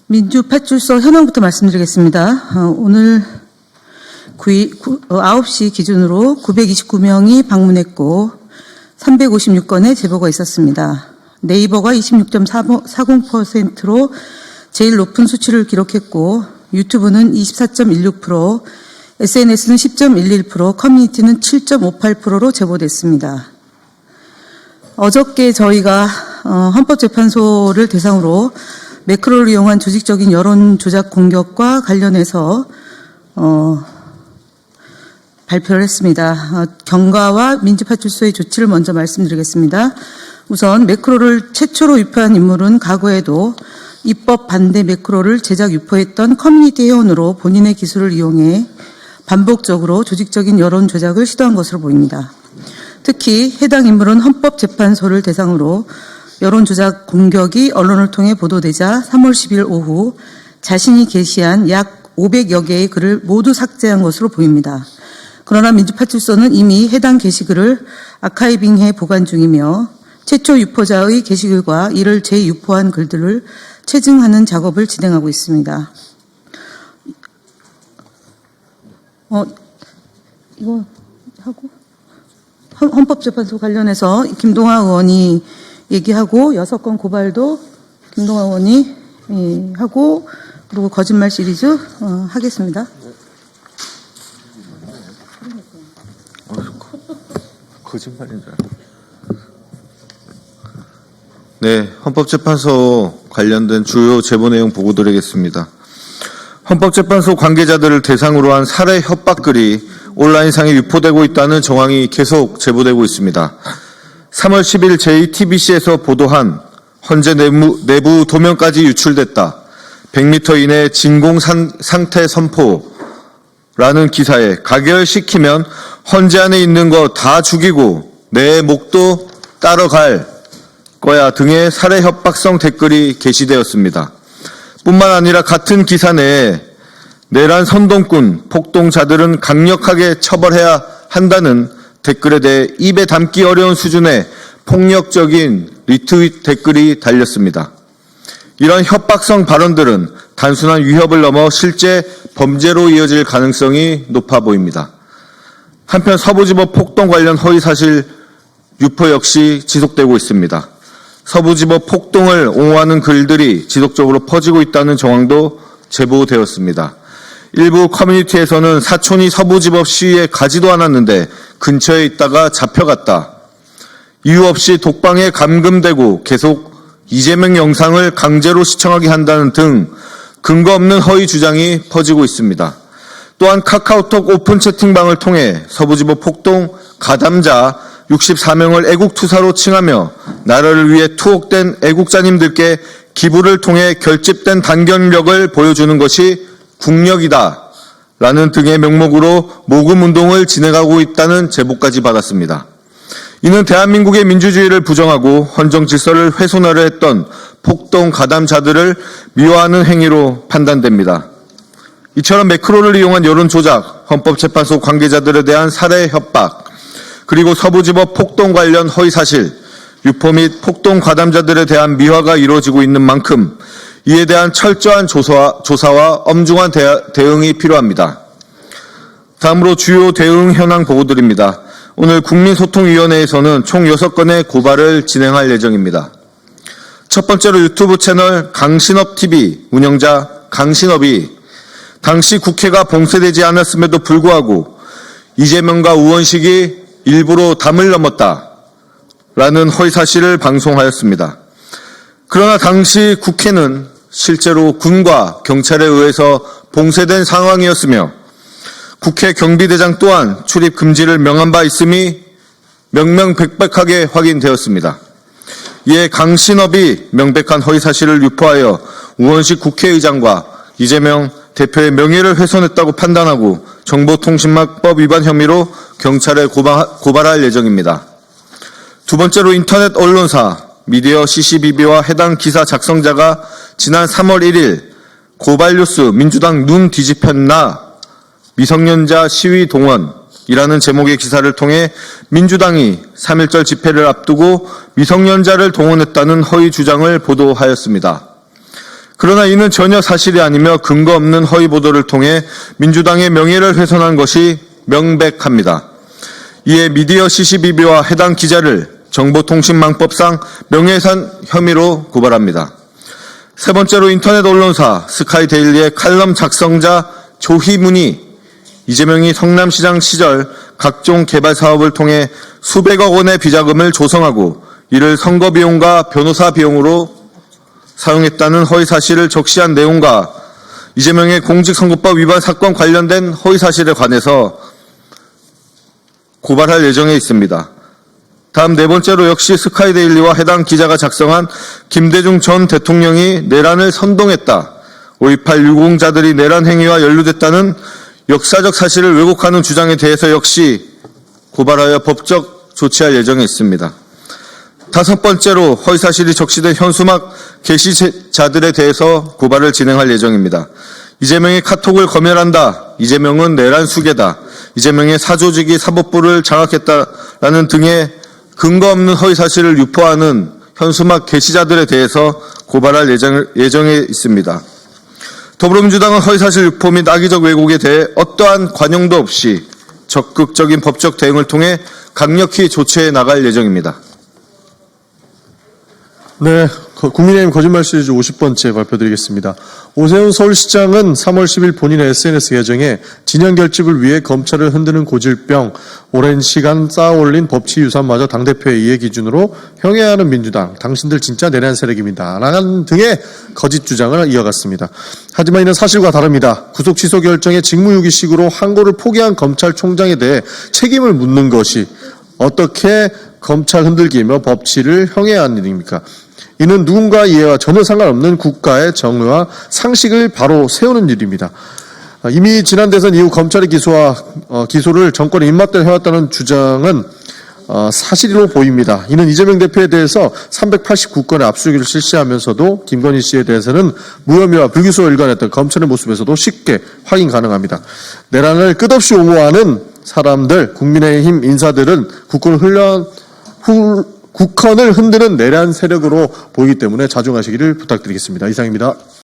민주파출소 현황부터 말씀드리겠습니다. 오늘 9시 기준으로 929명이 방문했고 356건의 제보가 있었습니다. 네이버가 26.40%로 제일 높은 수치를 기록했고 유튜브는 24.16%, SNS는 10.11%, 커뮤니티는 7.58%로 제보됐습니다. 어저께 저희가 헌법재판소를 대상으로 매크로를 이용한 조직적인 여론 조작 공격과 관련해서 발표를 했습니다. 경과와 민주파출소의 조치를 먼저 말씀드리겠습니다. 우선 매크로를 최초로 유포한 인물은 과거에도 입법 반대 매크로를 제작 유포했던 커뮤니티 회원으로 본인의 기술을 이용해 반복적으로 조직적인 여론 조작을 시도한 것으로 보입니다. 특히 해당 인물은 헌법재판소를 대상으로 여론조작 공격이 언론을 통해 보도되자 3월 10일 오후 자신이 게시한 약 500여 개의 글을 모두 삭제한 것으로 보입니다. 그러나 민주파출소는 이미 해당 게시글을 아카이빙해 보관 중이며 최초 유포자의 게시글과 이를 재유포한 글들을 체증하는 작업을 진행하고 있습니다. 이거 하고 헌법재판소 관련해서 김동아 의원이 얘기하고 6건 고발도 김동아 의원이 하고 그리고 거짓말 시리즈 하겠습니다. 거짓말인 줄 알고. 네, 헌법재판소 관련된 주요 제보 내용 보고 드리겠습니다. 헌법재판소 관계자들을 대상으로 한 살해 협박글이 온라인상에 유포되고 있다는 정황이 계속 제보되고 있습니다. 3월 10일 JTBC에서 보도한 헌재 내부 도면까지 유출됐다. 100m 이내 진공 상태 선포라는 기사에 가결시키면 헌재 안에 있는 거 다 죽이고 내 목도 따라갈 거야 등의 살해 협박성 댓글이 게시되었습니다. 뿐만 아니라 같은 기사 내에 내란 선동꾼, 폭동자들은 강력하게 처벌해야 한다는 댓글에 대해 입에 담기 어려운 수준의 폭력적인 리트윗 댓글이 달렸습니다. 이런 협박성 발언들은 단순한 위협을 넘어 실제 범죄로 이어질 가능성이 높아 보입니다. 한편 서부지법 폭동 관련 허위사실 유포 역시 지속되고 있습니다. 서부지법 폭동을 옹호하는 글들이 지속적으로 퍼지고 있다는 정황도 제보되었습니다. 일부 커뮤니티에서는 사촌이 서부지법 시위에 가지도 않았는데 근처에 있다가 잡혀갔다. 이유 없이 독방에 감금되고 계속 이재명 영상을 강제로 시청하게 한다는 등 근거 없는 허위 주장이 퍼지고 있습니다. 또한 카카오톡 오픈 채팅방을 통해 서부지법 폭동 가담자 64명을 애국투사로 칭하며 나라를 위해 투옥된 애국자님들께 기부를 통해 결집된 단결력을 보여주는 것이 국력이다 라는 등의 명목으로 모금운동을 진행하고 있다는 제보까지 받았습니다. 이는 대한민국의 민주주의를 부정하고 헌정질서를 훼손하려 했던 폭동 가담자들을 미화하는 행위로 판단됩니다. 이처럼 매크로를 이용한 여론조작, 헌법재판소 관계자들에 대한 살해 협박, 그리고 서부지법 폭동 관련 허위사실, 유포 및 폭동 가담자들에 대한 미화가 이루어지고 있는 만큼 이에 대한 철저한 조사와 엄중한 대응이 필요합니다. 다음으로 주요 대응 현황 보고드립니다. 오늘 국민소통위원회에서는 총 6건의 고발을 진행할 예정입니다. 첫 번째로 유튜브 채널 강신업TV 운영자 강신업이 당시 국회가 봉쇄되지 않았음에도 불구하고 이재명과 우원식이 일부러 담을 넘었다라는 허위사실을 방송하였습니다. 그러나 당시 국회는 실제로 군과 경찰에 의해서 봉쇄된 상황이었으며 국회 경비대장 또한 출입 금지를 명한 바 있음이 명명백백하게 확인되었습니다. 이에 강신업이 명백한 허위사실을 유포하여 우원식 국회의장과 이재명 대표의 명예를 훼손했다고 판단하고 정보통신망법 위반 혐의로 경찰에 고발할 예정입니다. 두 번째로 인터넷 언론사 미디어 CCBB와 해당 기사 작성자가 지난 3월 1일 고발뉴스 민주당 눈 뒤집혔나 미성년자 시위 동원이라는 제목의 기사를 통해 민주당이 3.1절 집회를 앞두고 미성년자를 동원했다는 허위 주장을 보도하였습니다. 그러나 이는 전혀 사실이 아니며 근거 없는 허위 보도를 통해 민주당의 명예를 훼손한 것이 명백합니다. 이에 미디어 CCBB와 해당 기자를 정보통신망법상 명예훼손 혐의로 고발합니다. 세 번째로 인터넷 언론사 스카이데일리의 칼럼 작성자 조희문이 이재명이 성남시장 시절 각종 개발 사업을 통해 수백억 원의 비자금을 조성하고 이를 선거 비용과 변호사 비용으로 사용했다는 허위 사실을 적시한 내용과 이재명의 공직선거법 위반 사건 관련된 허위 사실에 관해서 고발할 예정에 있습니다. 다음 네 번째로 역시 스카이데일리와 해당 기자가 작성한 김대중 전 대통령이 내란을 선동했다. 5.28 유공자들이 내란 행위와 연루됐다는 역사적 사실을 왜곡하는 주장에 대해서 역시 고발하여 법적 조치할 예정에 있습니다. 다섯 번째로 허위사실이 적시된 현수막 게시자들에 대해서 고발을 진행할 예정입니다. 이재명이 카톡을 검열한다. 이재명은 내란 수괴다. 이재명의 사조직이 사법부를 장악했다라는 등의 근거 없는 허위사실을 유포하는 현수막 게시자들에 대해서 고발할 예정에 있습니다. 더불어민주당은 허위사실 유포 및 악의적 왜곡에 대해 어떠한 관용도 없이 적극적인 법적 대응을 통해 강력히 조치해 나갈 예정입니다. 네, 국민의힘 거짓말 시리즈 50번째 발표드리겠습니다. 오세훈 서울시장은 3월 10일 본인의 SNS 계정에 진영 결집을 위해 검찰을 흔드는 고질병, 오랜 시간 쌓아올린 법치 유산마저 당대표의 이해 기준으로 형해하는 민주당, 당신들 진짜 내란 세력입니다. 라는 등의 거짓 주장을 이어갔습니다. 하지만 이는 사실과 다릅니다. 구속 취소 결정에 직무유기식으로 항고를 포기한 검찰총장에 대해 책임을 묻는 것이 어떻게 검찰 흔들기며 법치를 형해한 일입니까? 이는 누군가의 이해와 전혀 상관없는 국가의 정의와 상식을 바로 세우는 일입니다. 이미 지난 대선 이후 검찰의 기소를 정권에 입맛대로 해왔다는 주장은 사실로 보입니다. 이는 이재명 대표에 대해서 389건의 압수수색을 실시하면서도 김건희 씨에 대해서는 무혐의와 불기소를 일관했던 검찰의 모습에서도 쉽게 확인 가능합니다. 내란을 끝없이 옹호하는 사람들, 국민의힘 인사들은 국헌을 흔드는 내란 세력으로 보이기 때문에 자중하시기를 부탁드리겠습니다. 이상입니다.